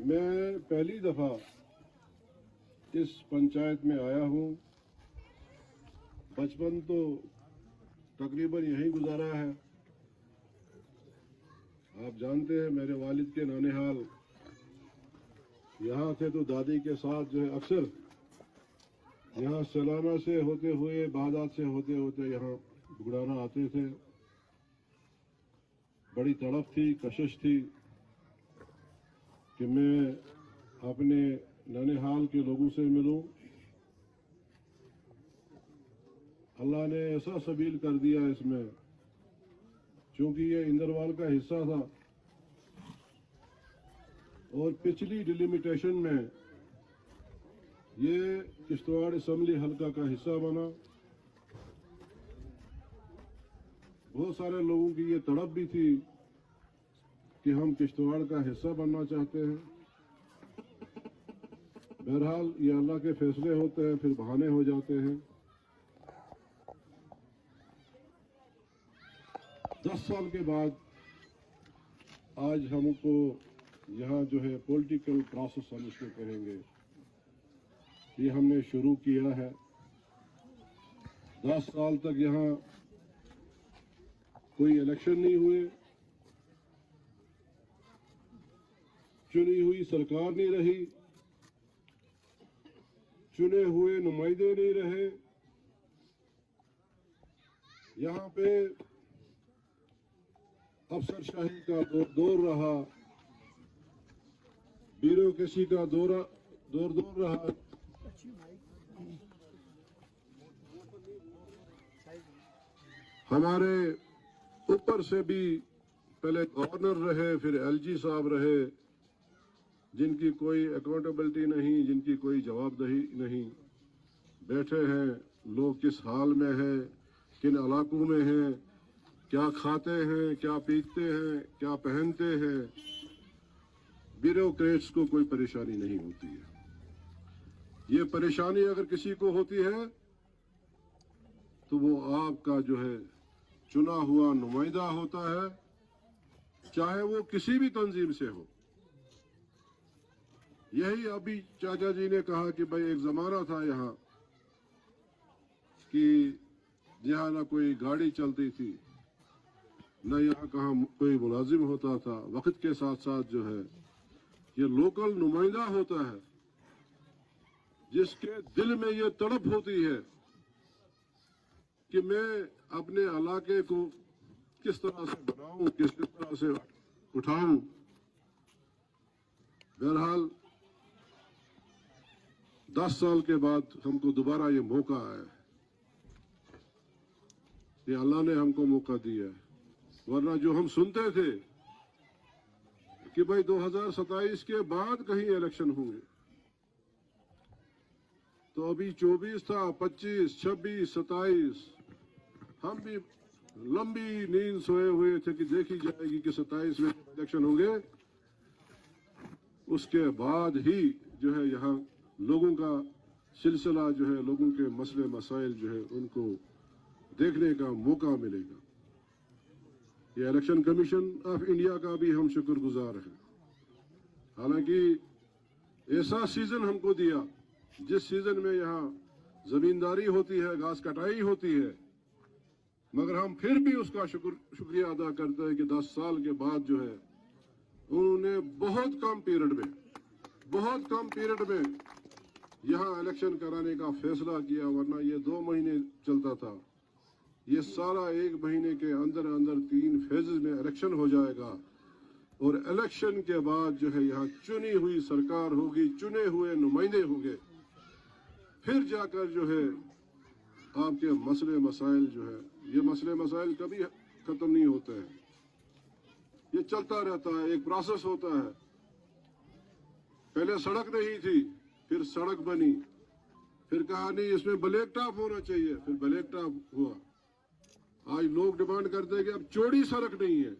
میں پہلی دفعہ اس پنچایت میں آیا ہوں. بچپن تو تقریباً یہیں گزارا ہے. آپ جانتے ہیں میرے والد کے نانحال یہاں تھے، تو دادی کے ساتھ جو ہے اکثر یہاں سلانہ سے ہوتے ہوئے بغداد سے ہوتے ہوتے یہاں بگڑانا آتے تھے. بڑی تڑپ تھی، کشش تھی کہ میں اپنے نانحال کے لوگوں سے ملوں. اللہ نے ایسا سبیل کر دیا اس میں، چونکہ یہ اندروال کا حصہ تھا اور پچھلی ڈیلیمیٹیشن میں یہ کشتواڑ اسمبلی حلقہ کا حصہ بنا. بہت سارے لوگوں کی یہ تڑپ بھی تھی کہ ہم کشتواڑ کا حصہ بننا چاہتے ہیں. بہرحال یہ اللہ کے فیصلے ہوتے ہیں، پھر بہانے ہو جاتے ہیں. 10 سال کے بعد آج ہم کو یہاں جو ہے پولیٹیکل پروسیس ہم اس کو کہیں گے، یہ ہم نے شروع کیا ہے. 10 سال تک یہاں کوئی الیکشن نہیں ہوئے، چنی ہوئی سرکار نہیں رہی، چنے ہوئے نمائندے نہیں رہے. یہاں پہ افسر شاہی کا دور رہا، بیوروکریسی کا دور رہا. ہمارے اوپر سے بھی پہلے گورنر رہے، پھر ایل جی صاحب رہے، جن کی کوئی اکاؤنٹیبلٹی نہیں، جن کی کوئی جواب دہی نہیں. بیٹھے ہیں لوگ کس حال میں ہیں، کن علاقوں میں ہیں، کیا کھاتے ہیں، کیا پیتے ہیں، کیا پہنتے ہیں. بیوروکریٹس کو کوئی پریشانی نہیں ہوتی ہے. یہ پریشانی اگر کسی کو ہوتی ہے تو وہ آپ کا جو ہے چنا ہوا نمائندہ ہوتا ہے، چاہے وہ کسی بھی تنظیم سے ہو. یہی ابھی چاچا جی نے کہا کہ بھائی ایک زمانہ تھا یہاں کہ یہاں نہ کوئی گاڑی چلتی تھی، نہ یہاں کہاں کوئی ملازم ہوتا تھا. وقت کے ساتھ ساتھ جو ہے یہ لوکل نمائندہ ہوتا ہے جس کے دل میں یہ تڑپ ہوتی ہے کہ میں اپنے علاقے کو کس طرح سے بناؤں، کس طرح سے اٹھاؤں. بہرحال 10 سال کے بعد ہم کو دوبارہ یہ موقع آیا ہے، یہ اللہ نے ہم کو موقع دیا ہے. ورنہ جو ہم سنتے تھے کہ بھائی 2027 کے بعد کہیں الیکشن ہوں گے، تو ابھی 24 تھا، 25، 26، 27 ہم بھی لمبی نیند سوئے ہوئے تھے کہ دیکھی جائے گی کہ 27 میں الیکشن ہوں گے. اس کے بعد ہی جو ہے یہاں لوگوں کا سلسلہ جو ہے، لوگوں کے مسئلے مسائل جو ہے ان کو دیکھنے کا موقع ملے گا. یہ الیکشن کمیشن آف انڈیا کا بھی ہم شکر گزار ہیں. حالانکہ ایسا سیزن ہم کو دیا جس سیزن میں یہاں زمینداری ہوتی ہے، گھاس کٹائی ہوتی ہے، مگر ہم پھر بھی اس کا شکریہ ادا کرتے ہیں کہ 10 سال کے بعد جو ہے انہوں نے بہت کم پیریڈ میں یہاں الیکشن کرانے کا فیصلہ کیا. ورنہ یہ 2 مہینے چلتا تھا، یہ سارا 1 مہینے کے اندر 3 فیزز میں الیکشن ہو جائے گا. اور الیکشن کے بعد جو ہے یہاں چنی ہوئی سرکار ہوگی، چنے ہوئے نمائندے ہوں گے. پھر جا کر جو ہے آپ کے مسئلے مسائل جو ہے، یہ مسئلے مسائل کبھی ختم نہیں ہوتے ہیں، یہ چلتا رہتا ہے، ایک پروسیس ہوتا ہے. پہلے سڑک نہیں تھی، پھر سڑک بنی، پھر کہا نہیں اس میں بلیک ٹاپ ہونا چاہیے، پھر بلیک ٹاپ ہوا. آج لوگ ڈیمانڈ کرتے ہیں کہ اب چوڑی سڑک نہیں ہے،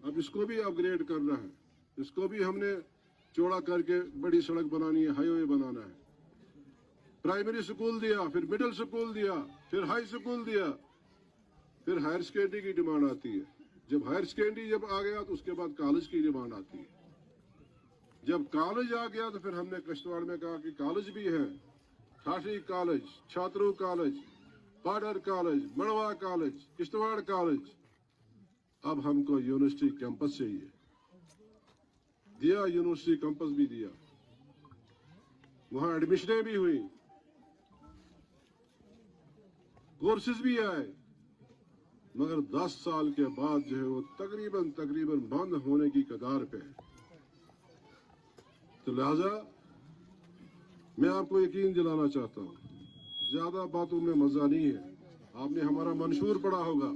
اب اس کو بھی اپ گریڈ کرنا ہے، اس کو بھی ہم نے چوڑا کر کے بڑی سڑک بنانی ہے، ہائی وے بنانا ہے. پرائمری سکول دیا، پھر مڈل سکول دیا، پھر ہائی سکول دیا، پھر ہائر سیکنڈری کی ڈیمانڈ آتی ہے. جب ہائر سیکنڈری جب آ گیا تو اس کے بعد کالج کی ڈیمانڈ آتی ہے. जब कॉलेज आ गया तो फिर हमने किश्तवाड़ में कहा कि कॉलेज भी है, ठाठी कॉलेज, छात्रू कॉलेज, पाडर कॉलेज, मड़वा कॉलेज, किश्तवाड़ कॉलेज। अब हमको यूनिवर्सिटी कैंपस चाहिए। दिया, यूनिवर्सिटी कैंपस भी दिया, वहां एडमिशनें भी हुई, कोर्सेज भी आए, मगर 10 साल के बाद जो है वो तकरीबन बंद होने की कगार पे है। तो लिहाजा मैं आपको यकीन दिलाना चाहता हूँ, ज्यादा बातों में मजा नहीं है। आपने हमारा मंशूर पढ़ा होगा,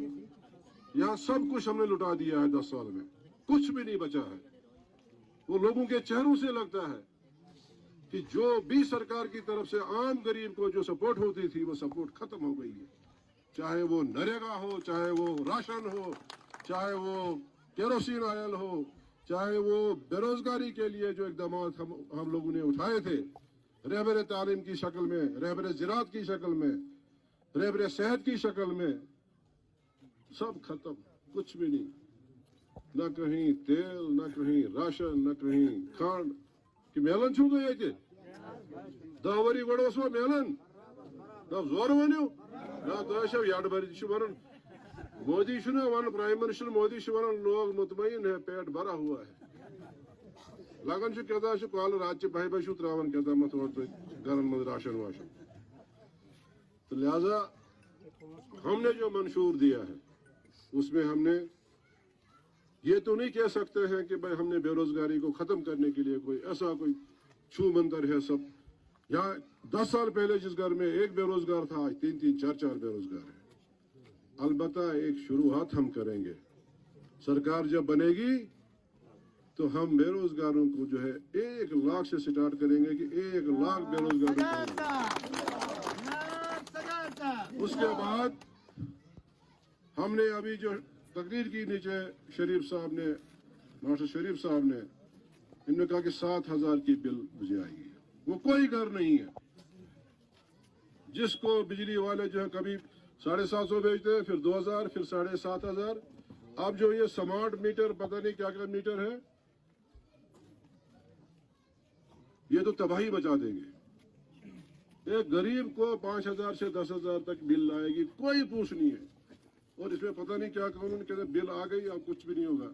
यहाँ सब कुछ हमने लुटा दिया है 10 साल में, कुछ भी नहीं बचा है। वो लोगों के चेहरों से लगता है कि जो भी सरकार की तरफ से आम गरीब को जो सपोर्ट होती थी वो सपोर्ट खत्म हो गई है। चाहे वो नरेगा हो, चाहे वो राशन हो, चाहे वो केरोसिन ऑयल हो, चाहे वो बेरोजगारी के लिए जो इकदाम हम लोगों ने उठाए थे, रहबर तालीम की शक्ल में, रहबर ज़राअत की शक्ल में, रहबर सेहत की शक्ल में, सब खत्म, कुछ भी नहीं। न कहीं तेल, न कहीं राशन, न कहीं खांड कि मेलन छू गए के 10 वरी गो मेलन ना जोर वनो ना तो याड भरी one Modi one, prime minister Modi one लोग मुतमईन है, पेट भरा हुआ है। लगन क्या कल रात बह बह त्रावन क्या मत घर मज राशन वाशन। तो लिहाजा हमने जो मंशूर दिया है उसमें हमने ये तो नहीं कह सकते हैं कि भाई हमने बेरोजगारी को खत्म करने के लिए कोई ऐसा कोई छू मंतर है। सब यहाँ 10 साल पहले जिस घर में एक बेरोजगार था, आज 3-3, 4-4 बेरोजगार है। अलबत्ता एक शुरुआत हम करेंगे। सरकार जब बनेगी तो हम बेरोजगारों को जो है 1 लाख से स्टार्ट करेंगे कि 1 लाख बेरोजगारों को। उसके बाद हमने अभी जो तकरीर की नीचे शरीफ साहब ने, मास्टर शरीफ साहब ने, इन्होंने कहा कि 7,000 की बिल मुझे आएगी। वो कोई घर नहीं है जिसको बिजली वाले जो है कभी 750 बेचते हैं, फिर 2,000, फिर 7,500। अब जो ये स्मार्ट मीटर, पता नहीं क्या क्या मीटर है, ये तो तबाही मचा देंगे। एक गरीब को 5,000 से 10,000 तक बिल आएगी, कोई पूछ नहीं है। और इसमें पता नहीं क्या कानून कहते, बिल आ गई अब कुछ भी नहीं होगा,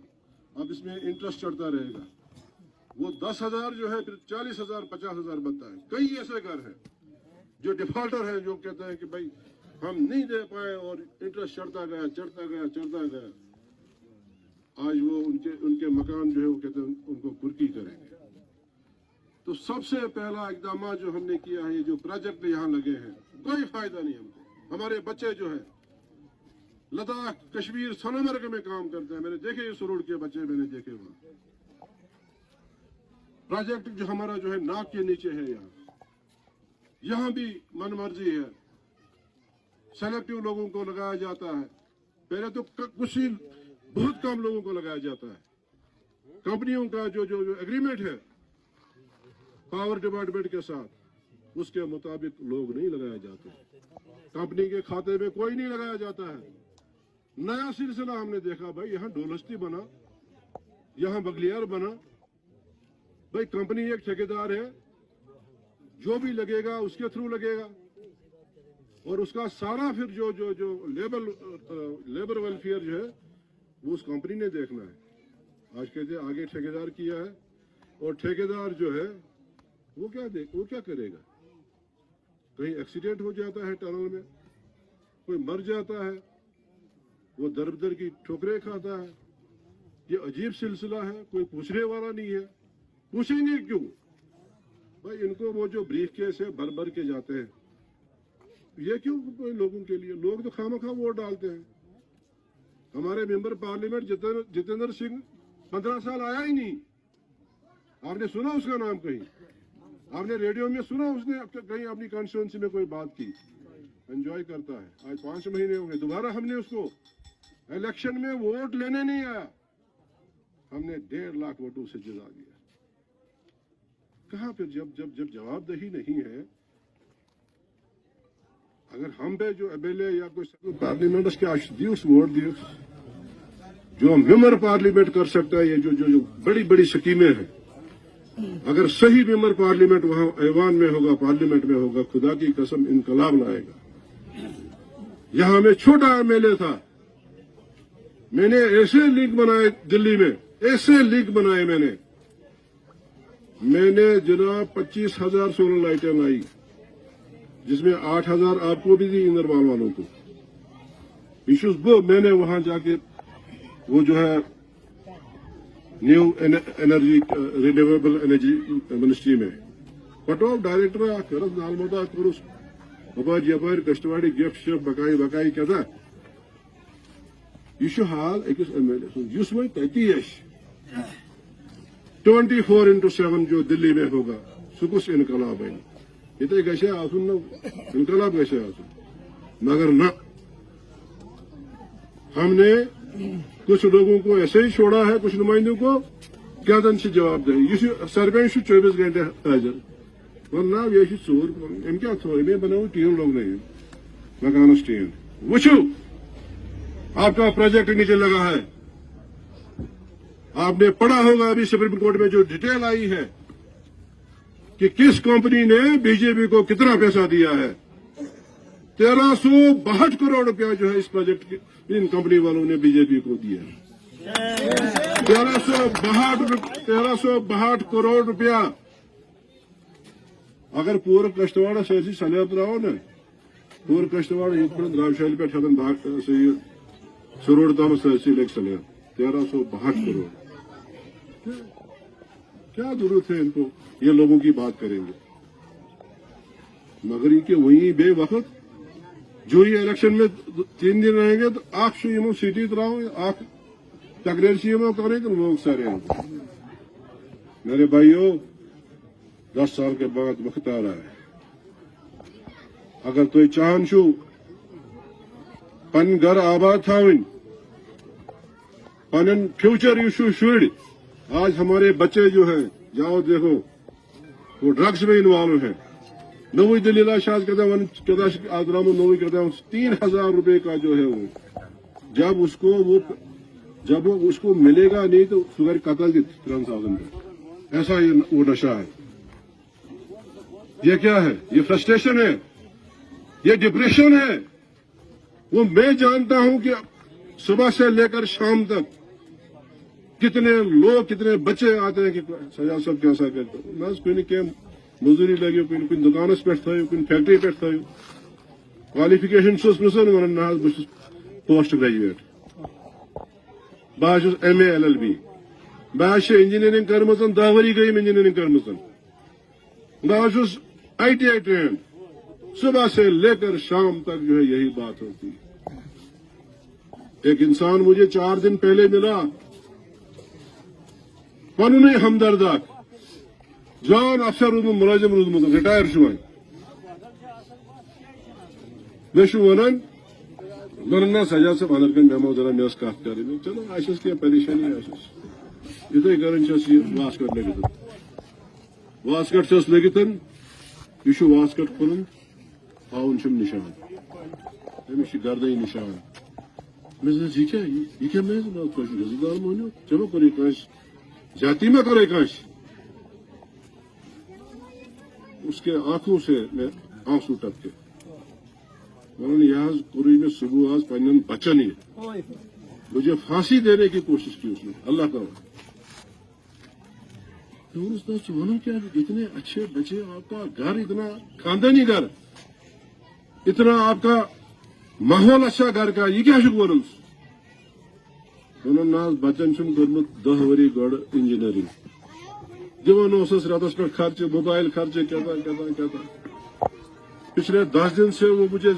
अब इसमें इंटरेस्ट चढ़ता रहेगा। वो 10,000 जो है फिर 40,000, 50,000 बनता है। कई ऐसे घर हैं जो डिफॉल्टर हैं, जो कहते हैं कि भाई हम नहीं दे पाए और इंटरेस्ट चढ़ता गया, चढ़ता गया, चढ़ता गया। आज वो उनके मकान जो है वो कहते हैं उनको कुर्की करेंगे। तो सबसे पहला इकदाम जो हमने किया है, ये जो प्रोजेक्ट यहाँ लगे हैं, कोई फायदा नहीं हमको। हमारे बच्चे जो है लद्दाख, कश्मीर, सोनमर्ग में काम करते हैं। मैंने देखे सुरुड़ के बच्चे, मैंने देखे वहां। प्रोजेक्ट जो हमारा जो है नाक के नीचे है, यहाँ भी मनमर्जी है, सेलेक्टिव लोगों को लगाया जाता है। पहले तो कुछ ही बहुत कम लोगों को लगाया जाता है। कंपनियों का जो एग्रीमेंट है पावर डिपार्टमेंट के साथ, उसके मुताबिक लोग नहीं लगाए जाते। कंपनी के खाते में कोई नहीं लगाया जाता है। नया सिलसिला हमने देखा, भाई यहाँ डोलस्ती बना, यहाँ बगलियार बना। भाई कंपनी एक ठेकेदार है, जो भी लगेगा उसके थ्रू लगेगा, और उसका सारा फिर जो जो जो लेबर वेलफेयर जो है वो उस कंपनी ने देखना है। आज कहते आगे ठेकेदार किया है, और ठेकेदार जो है वो क्या करेगा। कहीं एक्सीडेंट हो जाता है टनल में, कोई मर जाता है, वो दर दर की ठोकरें खाता है। ये अजीब सिलसिला है, कोई पूछने वाला नहीं है। पूछेंगे क्यों भाई? इनको वो जो ब्रीफ केस है भर भर के जाते हैं, ये क्यों कोई लोगों के लिए? लोग तो खामखा वोट डालते हैं। हमारे मेंबर पार्लियामेंट जितेंद्र सिंह 15 साल आया ही नहीं। आपने सुना उसका नाम कहीं? आपने रेडियो में सुना उसने कहीं अपनी कॉन्स्टिट्यूंसी में कोई बात की? एंजॉय करता है। आज 5 महीने हो गए, दोबारा हमने उसको इलेक्शन में वोट लेने नहीं आया, हमने 1.5 लाख वोटों से जिता दिया। कहां फिर जब जवाबदेही नहीं है, अगर हम पे जो एमएलए या कोई पार्लियामेंट के दिवस वोट दिए, जो मेंबर पार्लियामेंट कर सकता है, ये जो बड़ी बड़ी स्कीमें हैं, अगर सही मेंबर पार्लियामेंट वहां ऐवान में होगा, पार्लियामेंट में होगा, खुदा की कसम इनकलाब लाएगा। यहां मैं छोटा एमएलए था, मैंने ऐसे लीग बनाए दिल्ली में, ऐसे लीग बनाए मैंने जनाब 25,000 सोलर लाइटें लाई, जिसमें 8,000 आपको भी दी, इंद्रवाल वालों को। इश्यूज वो मैंने वहां जाके वो जो है new energy renewable energy ministry में पटोल डायरेक्टर कर नाल मोदा करुस अपर यपर कश्तवाड़ी गिफ्ट शिफ्ट बकाई क्या था यह हाल अकिस एमएलए इस वो तती 24/7 जो दिल्ली में होगा सह कुछ इनकलाब बन इतने गशे आसुन इनकलाब गशे आसुन मगर न हमने कुछ लोगों को ऐसे ही छोड़ा है, कुछ नुमाइंदों को क्या दन से जवाब दे यह सरपंच 24 घंटे हाजिर वरना ये चोर अम क्या थोड़ी में बनाऊ टीम लोग नहीं मकानस टीम वुचू आपका प्रोजेक्ट नीचे लगा है। आपने पढ़ा होगा अभी सुप्रीम कोर्ट में जो डिटेल आई है कि किस कंपनी ने बीजेपी को कितना पैसा दिया है। 1362 करोड़ रुपया जो है इस प्रोजेक्ट के इन कंपनी वालों ने बीजेपी को दिया। 1362 करोड़ रुपया अगर पूरा कश्तवाड़ सही सलेब त्रो ना पूरा कश्तवाड़ द्रावशाली पे सही सरोड़ तम सही लग सलेब 1362 करोड़। क्या जरूरत है इनको, ये लोगों की बात करेंगे मगर इनके वही बे वक्त जो ये इलेक्शन में 3 दिन रहेंगे तो आप सीटी तराओ आप तकरीर करेंगे लोग सारे। मेरे भाइयों 10 साल के बाद वक्त आ रहा है, अगर तुम चाहन छो पन घर आबाद थावन पन फ्यूचर यू शुड आज हमारे बच्चे जो हैं जाओ देखो वो ड्रग्स में इन्वॉल्व हैं। नवी दलीला शायद कहता आदराम नवी कहता 3,000 रुपए का जो है वो जब वो उसको मिलेगा नहीं तो सुगर कतल 3,000 का ऐसा ये वो नशा है। ये क्या है, ये फ्रस्ट्रेशन है, ये डिप्रेशन है। वो मैं जानता हूं कि सुबह से लेकर शाम तक कितने लोग कितने बच्चे आते हैं कि सजा सब कैसा करते बस कोई क्या मजदूरी लगे कोई दुकान पे कोई फैक्ट्री पे क्वालिफिकेशन वन पोस्ट ग्रेजुएट बस MA LLB बस इंजीनियरिंग कर्म 10 वरी गई इंजीनियरिंग कर्म बस ITI ट्रेन सुबह से लेकर शाम तक जो है यही बात होती है। एक इंसान मुझे 4 दिन पहले मिला पनुन हमदर्दा जान अफसर मुलाजिम रूदमुत रिटायर वन वन सजा सब अनर मेमो जरा मे कत कर चलो कह परेशानी इथे कर वास्कट लगित वास्कट लगित यह वास्कट खुलन हाउन निशान अमिस गर्दन निशान मे यह क्या मे गजदार मोनो चलो कर जाति में करे काश उसके आंखों से मैं आंसू टपके उन्होंने यहाँ कुरी में सुबह आज पन बचन ही मुझे फांसी देने की कोशिश की उसने अल्लाह का वन क्या इतने अच्छे बच्चे आपका घर इतना खानदानी घर इतना आपका माहौल अच्छा घर का ये क्या वन बच्चन कर्मुत 10 वरी गड़ इंजीनियरिंग दिवान रतस पे खर्च मोबाइल खर्च क्या पिछले 10 दिन से वो मुझे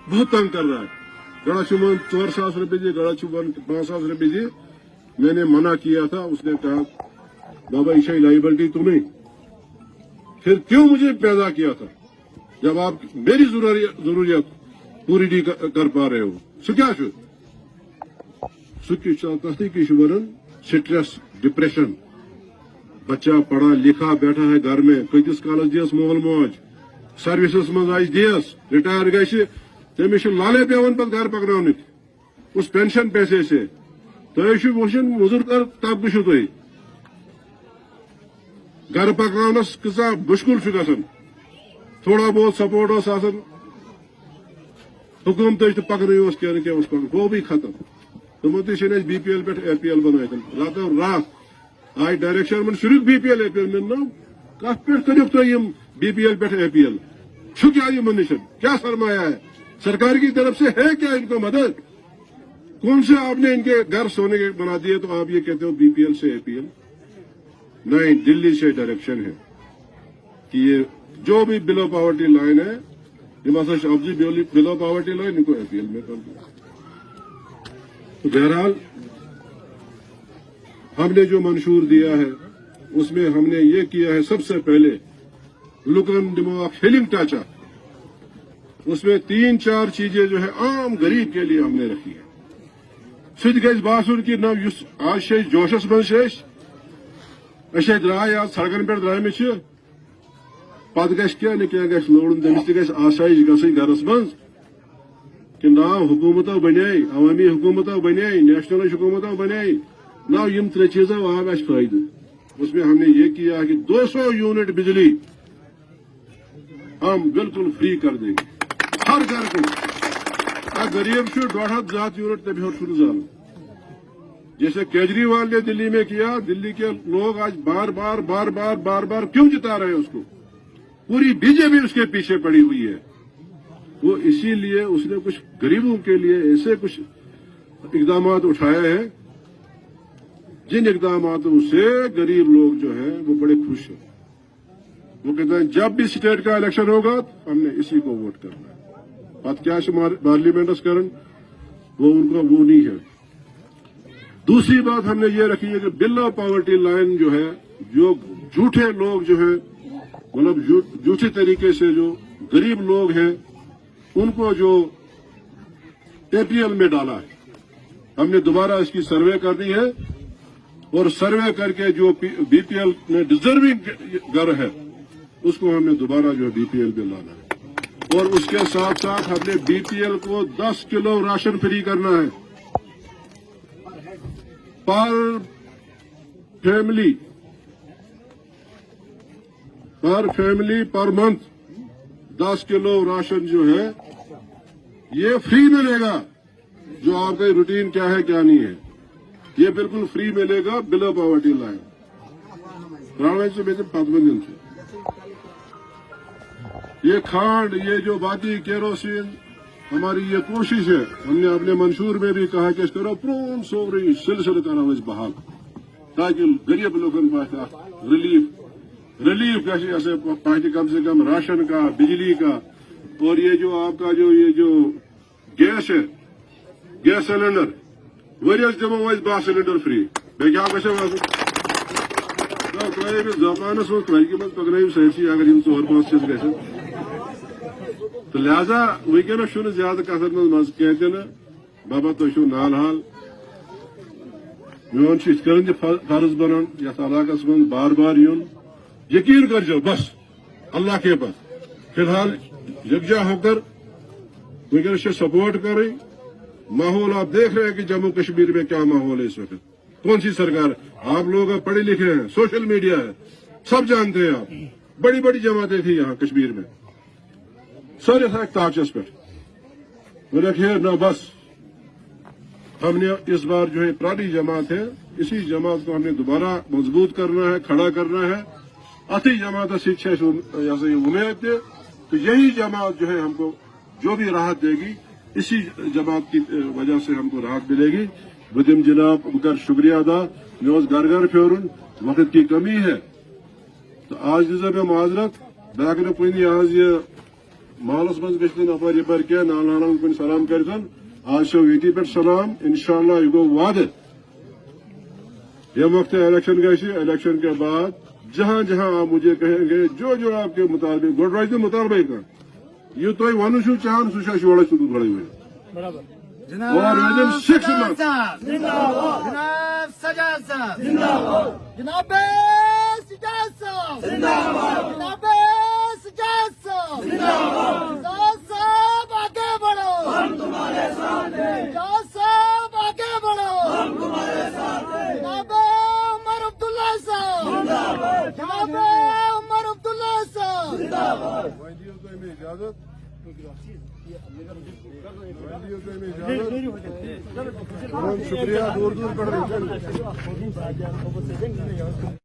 बहुत तंग कर रहा है। गड़ा चुमान 4,000 रुपये दिए, गड़ा चुमान 5,000 रुपये दिए। मैंने मना किया था, उसने कहा बाबा ईशा लाइबिलिटी तो नहीं। फिर क्यों मुझे पैदा किया था जब आप मेरी जरूरियात पूरी नहीं कर पा रहे हो। सो क्या वन स्ट्रेस डिप्रेशन बच्चा पढ़ा लिखा बैठा है घर में कतिस कालस दियस मोल मोज सर्विस मज दियस रिटायर गि तमिस लाले पेवन पे घर पकन उस पेंशन पैसे से तुम वुचन मुजुर कर तबकह तुम گر پکنس کسا مشکل گھن تھوڑا بہت سپورٹ آسان حکومت پکن وہ بھی ختم تمو تین بی پی ایل پہ اے پی ایل بنائے راتو رات آئی ڈائریکشن صرف B P L A P L ملنا کت پہ کرو تم بی پی ایل پہ اے پی ایل کیا یہ نشن کیا سرمایہ ہے سرکار کی طرف سے ہے کیا ان کو مدد کون سے آپ نے ان کے گھر سونے کے بنا دیے تو آپ یہ کہتے ہو بی پی ایل سے اے پی ایل نہیں دلی سے ڈائریکشن ہے کہ یہ جو بھی بلو پاورٹی لائن ہے یہ بلو پاورٹی لائن ان کو اے پی ایل میں کر دیا تو بہرحال ہم نے جو منشور دیا ہے اس میں ہم نے یہ کیا ہے سب سے پہلے لکن دماغ فیلنگ ٹاچا اس میں 3-4 چیزیں جو ہے عام غریب کے لیے ہم نے رکھی ہے سد گز باسن کہ نہ آج جوشس من درائے آج سڑکن پہ درائے پتہ گھس کیا گھس لوڑن تمس تہ گھس آسائش گھن گھرس من کہ ناو حکومتوں بنے عوامی حکومتوں بنے نیشنل حکومتوں بنے ناو یم 3 چیزوں آو اس فائدہ اس میں ہم نے یہ کیا کہ 200 یونٹ بجلی ہم بالکل فری کر دیں گے ہر گھر کو غریب 1.5 یونٹ تب ہر زال جیسے کیجریوال نے دلی میں کیا دلی کے لوگ آج بار بار کیوں جتا رہے ہیں اس کو پوری بی جے پی اس کے پیچھے پڑی ہوئی ہے وہ اسی لیے اس نے کچھ غریبوں کے لیے ایسے کچھ اقدامات اٹھائے ہیں جن اقداماتوں سے غریب لوگ جو ہیں وہ بڑے خوش ہیں وہ کہتے ہیں جب بھی اسٹیٹ کا الیکشن ہوگا ہم نے اسی کو ووٹ کرنا ہے بات کیا پارلیمنٹس کرن وہ ان کا وہ نہیں ہے دوسری بات ہم نے یہ رکھی ہے کہ بلو پاورٹی لائن جو ہے جو جھوٹے لوگ جو ہے مطلب جھوٹے طریقے سے جو غریب لوگ ہیں ان کو جو اے پی ایل میں ڈالا ہے ہم نے دوبارہ اس کی سروے کرنی ہے اور سروے کر کے جو بی پی ایل میں ڈیزرونگ گھر ہے اس کو ہم نے دوبارہ جو بی پی ایل میں لانا ہے اور اس کے ساتھ ساتھ ہم نے بی پی ایل کو 10 کلو راشن فری کرنا ہے پر فیملی پر منتھ 10 کلو راشن جو ہے یہ فری ملے گا جو آپ کا روٹین کیا ہے کیا نہیں ہے یہ بالکل فری ملے گا بلو پاورٹی لائن سے یہ کھانڈ یہ جو باقی کیروسین ہماری یہ کوشش ہے ہم نے اپنے منشور میں بھی کہا کہ اس طرح پرون سوری سلسلہ کرو اس بحال تاکہ غریب لوگوں پاس ریلیف ایسے پاٹی کم سے کم راشن کا بجلی کا اور یہ جو آپ کا جو گیس ہے گیس سلنڈر ورس دمو 10 سلنڈر فری کیا زبانس من پکنو سرسی اگر 4-5 چیز گھن تو لہذا ونکس زیادہ کتن مز کہہ بابا تھی نال حال میون فرض بنان یتھ علاقس من بار یون یقین کر جو بس اللہ کے پاس فی الحال یکجا ہو کر ونکس سپورٹ کریں ماحول آپ دیکھ رہے ہیں کہ جموں کشمیر میں کیا ماحول ہے اس وقت کون سی سرکار آپ لوگ پڑھے لکھے ہیں سوشل میڈیا ہے سب جانتے ہیں آپ بڑی بڑی جماعتیں تھیں یہاں کشمیر میں سارے تھا ایک تاچس پہ رکھیے نہ بس ہم نے اس بار جو ہے پرانی جماعت ہے اسی جماعت کو ہم نے دوبارہ مضبوط کرنا ہے کھڑا کرنا ہے اتھی جماعت سے امید تھے تو یہی جماعت جو ہے ہم کو جو بھی راحت دے گی اسی جماعت کی وجہ سے ہم کو راحت ملے گی بدم جناب ان کا شکریہ ادا میوس گھر پھیرن وقت کی کمی ہے تو آج دے میں معذرت بہت کن آج یہ محلس من گھن اپر یپر کی نال کن سلام کرتن آج سو یتی پہ سلام انشاءاللہ یہ گو وعدہ یہ وقت الیکشن کے بعد جہاں جہاں آپ مجھے کہیں گے جو آپ کے مطابق گوڑ روز مطالبہ کر یہ تھی ون چاہان سہ یورے سکول بڑے ہوئے اور ودن 6 months جناب سجاد صاحب جناب سجاد صاحب جناب سجاد صاحب صاحب آگے بڑھو ہم تمہارے ساتھ ہیں صاحب آگے بڑھو ہم تمہارے ساتھ ہیں جناب عمر عبداللہ صاحب जनाब उमर अब्दुल्ला साहब وائیدیوں کو ہمیں اجازت وائیدیوں کو ہمیں اجازت بہت شکریہ دور دور پڑھ رہے